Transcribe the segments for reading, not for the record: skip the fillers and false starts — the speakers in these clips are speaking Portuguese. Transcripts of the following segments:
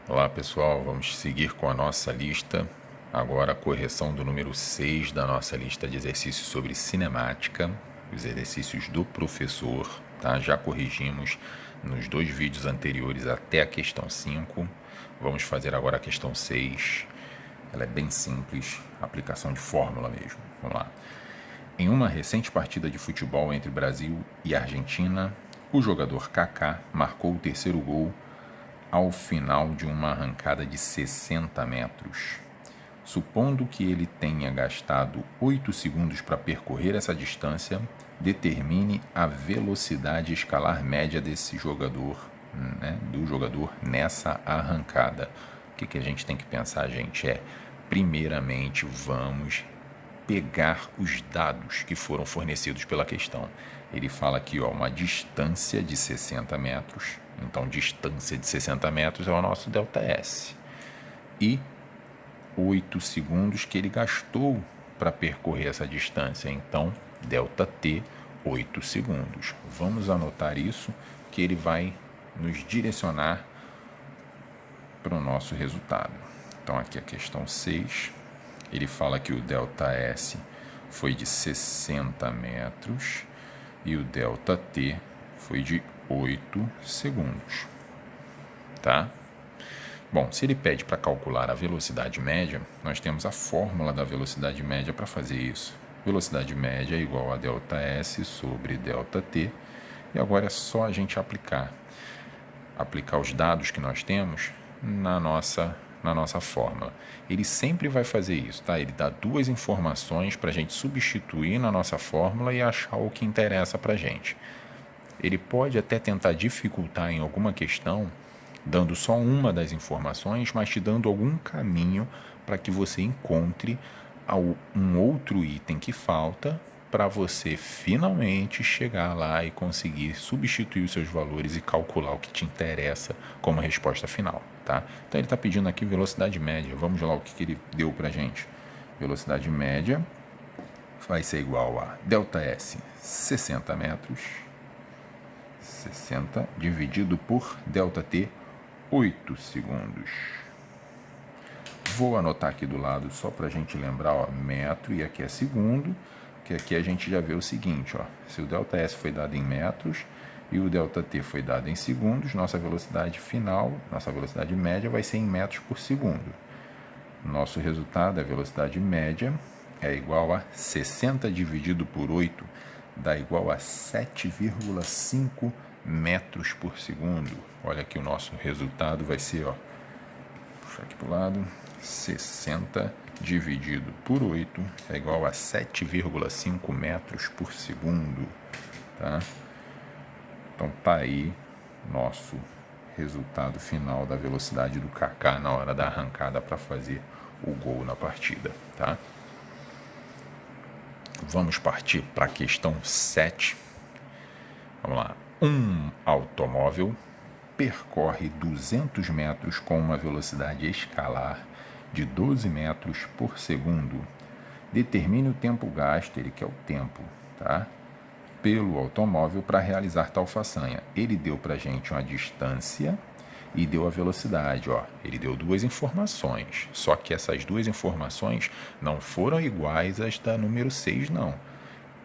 Olá pessoal, vamos seguir com a nossa lista. Agora a correção do número 6 da nossa lista de exercícios sobre cinemática, os exercícios do professor, tá? Já corrigimos nos 2 vídeos anteriores até a questão 5. Vamos fazer agora a questão 6. Ela é bem simples, aplicação de fórmula mesmo. Vamos lá. Em uma recente partida de futebol entre Brasil e Argentina, o jogador Kaká marcou o terceiro gol ao final de uma arrancada de 60 metros. Supondo que ele tenha gastado 8 segundos para percorrer essa distância, determine a velocidade escalar média desse jogador, do jogador nessa arrancada. O que a gente tem que pensar, gente? Primeiramente, vamos pegar os dados que foram fornecidos pela questão. Ele fala aqui, uma distância de 60 metros. Então, distância de 60 metros é o nosso ΔS. E 8 segundos que ele gastou para percorrer essa distância. Então, ΔT, 8 segundos. Vamos anotar isso, que ele vai nos direcionar para o nosso resultado. Então, aqui a questão 6. Ele fala que o ΔS foi de 60 metros e o ΔT foi de 8 segundos, tá? Bom, se ele pede para calcular a velocidade média, nós temos a fórmula da velocidade média para fazer isso. Velocidade média é igual a ΔS sobre ΔT, e agora é só a gente aplicar os dados que nós temos na nossa fórmula. Ele sempre vai fazer isso, tá? Ele dá 2 informações para a gente substituir na nossa fórmula e achar o que interessa para a gente. Ele pode até tentar dificultar em alguma questão, dando só uma das informações, mas te dando algum caminho para que você encontre um outro item que falta para você finalmente chegar lá e conseguir substituir os seus valores e calcular o que te interessa como resposta final, tá? Então ele está pedindo aqui velocidade média. Vamos lá, o que ele deu para a gente. Velocidade média vai ser igual a ΔS 60 metros, 60 dividido por ΔT 8 segundos. Vou anotar aqui do lado só para a gente lembrar, metro, e aqui é segundo, que aqui a gente já vê o seguinte, se o ΔS foi dado em metros e o ΔT foi dado em segundos, nossa velocidade final, nossa velocidade média vai ser em metros por segundo. Nosso resultado, a velocidade média, é igual a 60 dividido por 8, dá igual a 7,5 metros por segundo. Olha aqui o nosso resultado vai ser, puxar aqui para o lado, 60 dividido por 8 é igual a 7,5 metros por segundo, tá? Então tá aí nosso resultado final da velocidade do Kaká na hora da arrancada para fazer o gol na partida, tá? Vamos partir para a questão 7. Vamos lá. Um automóvel percorre 200 metros com uma velocidade escalar de 12 metros por segundo. Determine o tempo gasto, ele quer o tempo, tá? Pelo automóvel para realizar tal façanha. Ele deu para a gente uma distância e deu a velocidade, Ele deu 2 informações, só que essas 2 informações não foram iguais às da número 6, não.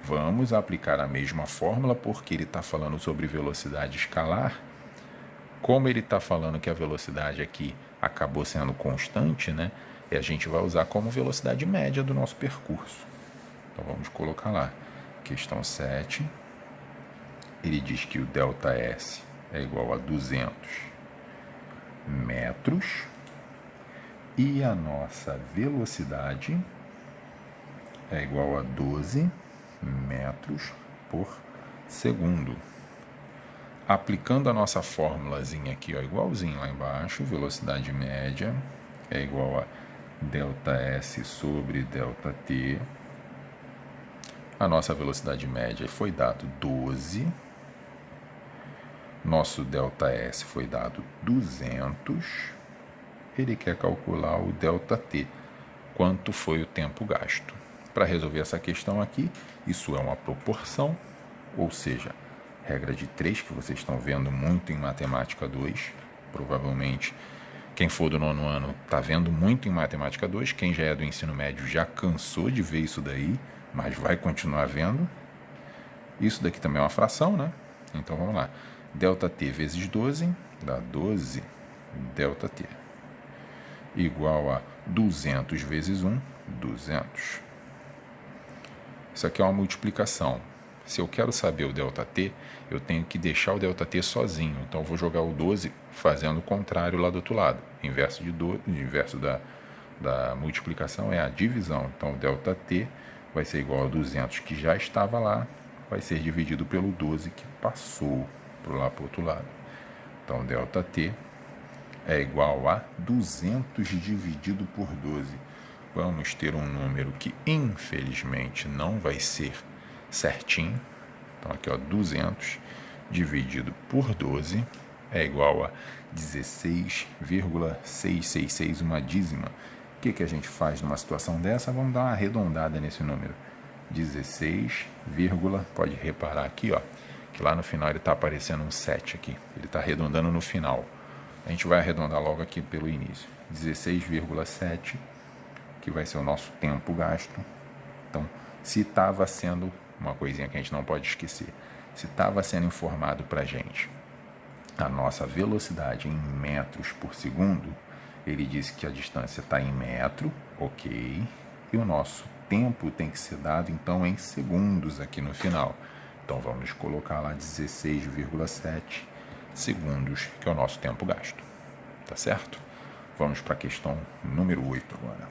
Vamos aplicar a mesma fórmula porque ele está falando sobre velocidade escalar. Como ele está falando que a velocidade aqui acabou sendo constante, E a gente vai usar como velocidade média do nosso percurso. Então vamos colocar lá. Questão 7. Ele diz que o ΔS é igual a 200 metros e a nossa velocidade é igual a 12 metros por segundo. Aplicando a nossa fórmulazinha aqui, igualzinho lá embaixo, velocidade média é igual a ΔS sobre ΔT. A nossa velocidade média foi dado 12. Nosso ΔS foi dado 200. Ele quer calcular o ΔT, quanto foi o tempo gasto. Para resolver essa questão aqui, isso é uma proporção, ou seja, regra de 3, que vocês estão vendo muito em matemática 2, provavelmente Quem for do nono ano está vendo muito em Matemática 2, quem já é do ensino médio já cansou de ver isso daí, mas vai continuar vendo. Isso daqui também é uma fração, né? Então vamos lá. ΔT vezes 12 dá 12 ΔT. Igual a 200 vezes 1, 200. Isso aqui é uma multiplicação. Se eu quero saber o ΔT, eu tenho que deixar o ΔT sozinho. Então eu vou jogar o 12 fazendo o contrário lá do outro lado. Inverso da multiplicação é a divisão. Então o ΔT vai ser igual a 200 que já estava lá, vai ser dividido pelo 12 que passou lá para o outro lado. Então ΔT é igual a 200 dividido por 12. Vamos ter um número que infelizmente não vai ser certinho. Então aqui, ó, 200 dividido por 12 é igual a 16,666, uma dízima. O que a gente faz numa situação dessa? Vamos dar uma arredondada nesse número. 16, pode reparar aqui, ó, que lá no final ele está aparecendo um 7 aqui. Ele está arredondando no final. A gente vai arredondar logo aqui pelo início. 16,7, que vai ser o nosso tempo gasto. Então, se estava sendo, uma coisinha que a gente não pode esquecer, se estava sendo informado para a gente a nossa velocidade em metros por segundo, ele disse que a distância está em metro, ok, e o nosso tempo tem que ser dado, então, em segundos aqui no final. Então, vamos colocar lá 16,7 segundos, que é o nosso tempo gasto. Tá certo? Vamos para a questão número 8 agora.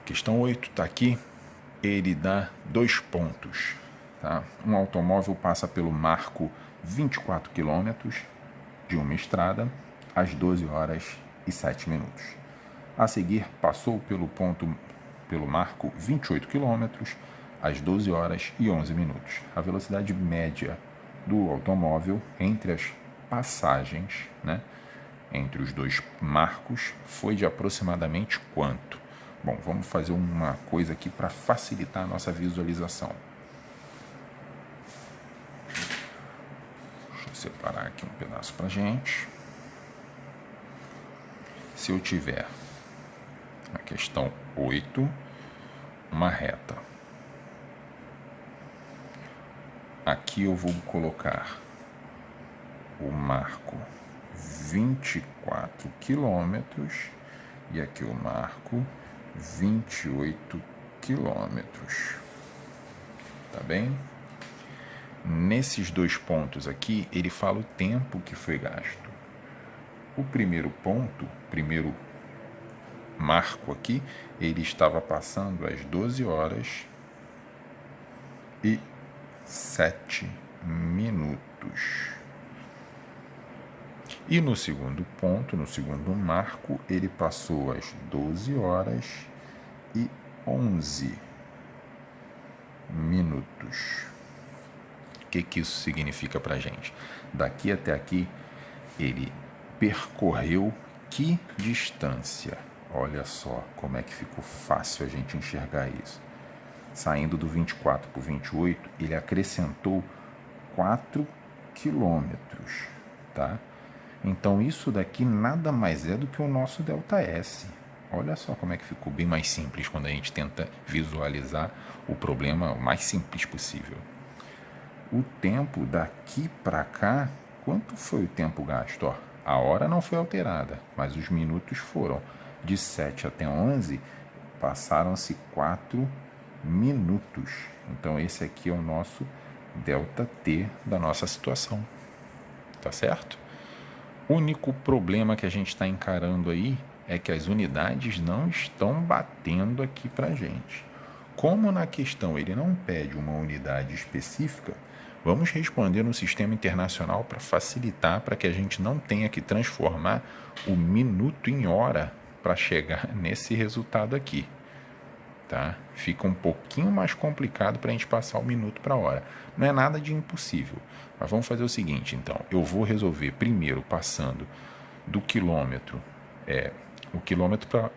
Questão 8 está aqui. Ele dá 2 pontos. Tá? Um automóvel passa pelo marco 24 km de uma estrada às 12 horas e 7 minutos. A seguir, passou pelo marco 28 km às 12 horas e 11 minutos. A velocidade média do automóvel entre as passagens, né, entre os dois marcos, foi de aproximadamente quanto? Bom, vamos fazer uma coisa aqui para facilitar a nossa visualização. Deixa eu separar aqui um pedaço para a gente. Se eu tiver a questão 8, uma reta. Aqui eu vou colocar o marco 24 quilômetros e aqui eu marco 28 quilômetros. Tá bem? Nesses 2 pontos aqui, ele fala o tempo que foi gasto. O primeiro ponto, primeiro marco aqui, ele estava passando às 12 horas e 7 minutos. E no segundo ponto, no segundo marco, ele passou às 12 horas e 11 minutos. O que isso significa para a gente? Daqui até aqui, ele percorreu que distância? Olha só como é que ficou fácil a gente enxergar isso. Saindo do 24 para o 28, ele acrescentou 4 quilômetros, tá? Então, isso daqui nada mais é do que o nosso ΔS. Olha só como é que ficou bem mais simples quando a gente tenta visualizar o problema o mais simples possível. O tempo daqui para cá, quanto foi o tempo gasto? Ó, a hora não foi alterada, mas os minutos foram. De 7 até 11, passaram-se 4 minutos. Então, esse aqui é o nosso ΔT da nossa situação. Tá certo? O único problema que a gente está encarando aí é que as unidades não estão batendo aqui para a gente. Como na questão ele não pede uma unidade específica, vamos responder no sistema internacional para facilitar, para que a gente não tenha que transformar o minuto em hora para chegar nesse resultado aqui. Tá? Fica um pouquinho mais complicado para a gente passar o minuto para a hora. Não é nada de impossível. Mas vamos fazer o seguinte, então. Eu vou resolver primeiro passando do quilômetro, o quilômetro para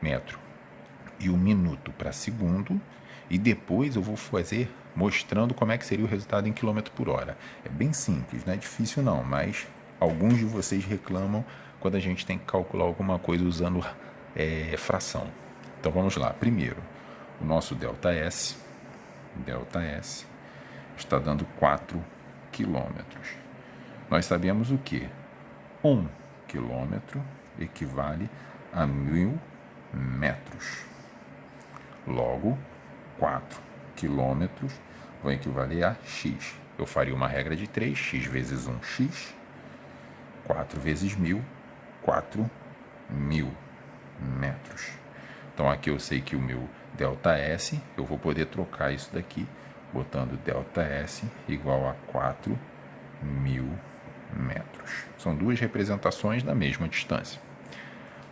metro e o minuto para segundo, e depois eu vou fazer mostrando como é que seria o resultado em quilômetro por hora. É bem simples, não é difícil não, mas alguns de vocês reclamam quando a gente tem que calcular alguma coisa usando fração. Então vamos lá. Primeiro, o nosso ΔS está dando 4 quilômetros. Nós sabemos o que? 1 quilômetro equivale a 1000 metros. Logo, 4 quilômetros vão equivaler a x. Eu faria uma regra de 3, x vezes 1, x. 4 vezes 1000, 4.000 metros. Então aqui eu sei que o meu ΔS, eu vou poder trocar isso daqui, botando ΔS igual a 4.000 metros. São duas representações da mesma distância.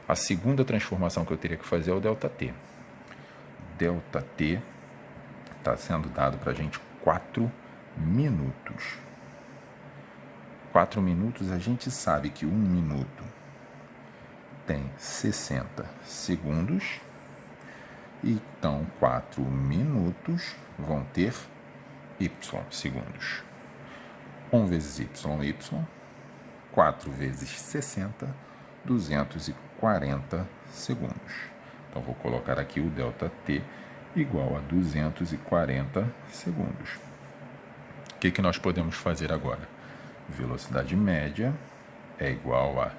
A segunda transformação que eu teria que fazer é o ΔT. ΔT está sendo dado para a gente 4 minutos. 4 minutos, a gente sabe que 1 minuto tem 60 segundos. Então, 4 minutos vão ter y segundos. 1 vezes y, 4 vezes 60, 240 segundos. Então, vou colocar aqui o ΔT igual a 240 segundos. O que nós podemos fazer agora? Velocidade média é igual a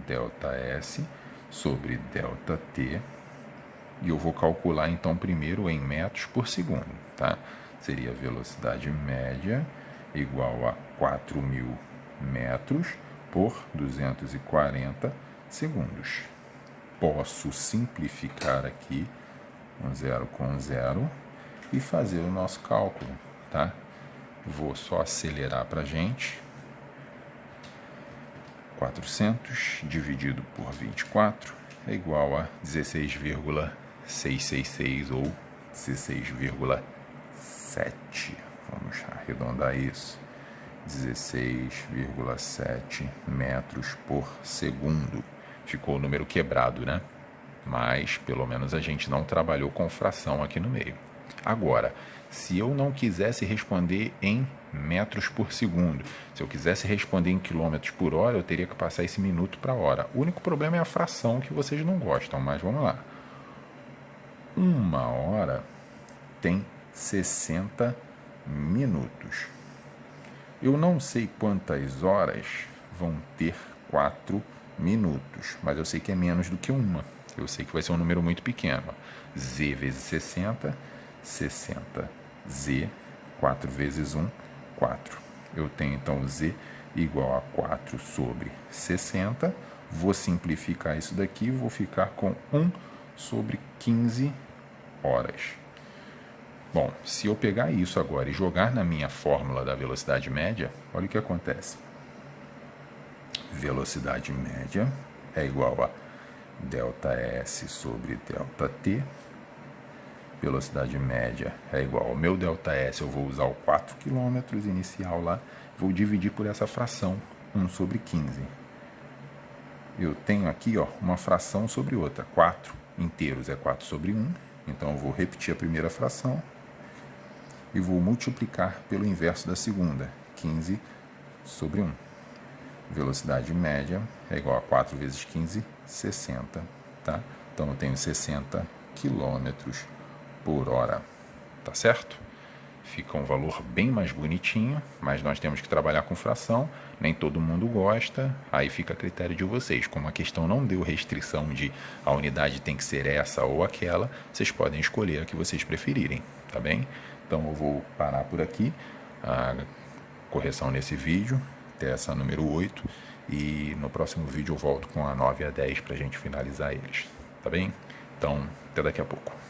ΔS sobre ΔT. E eu vou calcular, então, primeiro em metros por segundo, tá? Seria velocidade média igual a 4.000 metros por 240 segundos. Posso simplificar aqui um zero com um zero e fazer o nosso cálculo, tá? Vou só acelerar para a gente. 400 dividido por 24 é igual a 16,666 ou 16,7. Vamos arredondar isso. 16,7 metros por segundo. Ficou o número quebrado, né? Mas, pelo menos, a gente não trabalhou com fração aqui no meio. Agora, se eu não quisesse responder em metros por segundo, se eu quisesse responder em quilômetros por hora, eu teria que passar esse minuto para hora. O único problema é a fração que vocês não gostam, mas vamos lá. 1 hora tem 60 minutos. Eu não sei quantas horas vão ter 4 minutos, mas eu sei que é menos do que uma. Eu sei que vai ser um número muito pequeno. Z vezes 60, 60Z, 4 vezes 1, 4. Eu tenho, então, Z igual a 4 sobre 60. Vou simplificar isso daqui, vou ficar com 1 sobre 15 horas. Bom, se eu pegar isso agora e jogar na minha fórmula da velocidade média, olha o que acontece. Velocidade média é igual a ΔS sobre ΔT. Velocidade média é igual ao meu ΔS, eu vou usar o 4 km inicial lá, vou dividir por essa fração, 1 sobre 15. Eu tenho aqui, ó, uma fração sobre outra, 4 inteiros é 4 sobre 1, então eu vou repetir a primeira fração e vou multiplicar pelo inverso da segunda, 15 sobre 1. Velocidade média é igual a 4 vezes 15, 60, tá? Então eu tenho 60 quilômetros por hora, tá certo? Fica um valor bem mais bonitinho, mas nós temos que trabalhar com fração, nem todo mundo gosta, aí fica a critério de vocês. Como a questão não deu restrição de a unidade tem que ser essa ou aquela, vocês podem escolher a que vocês preferirem, tá bem? Então eu vou parar por aqui, a correção nesse vídeo, até essa número 8, e no próximo vídeo eu volto com a 9 e a 10 para a gente finalizar eles, tá bem? Então, até daqui a pouco.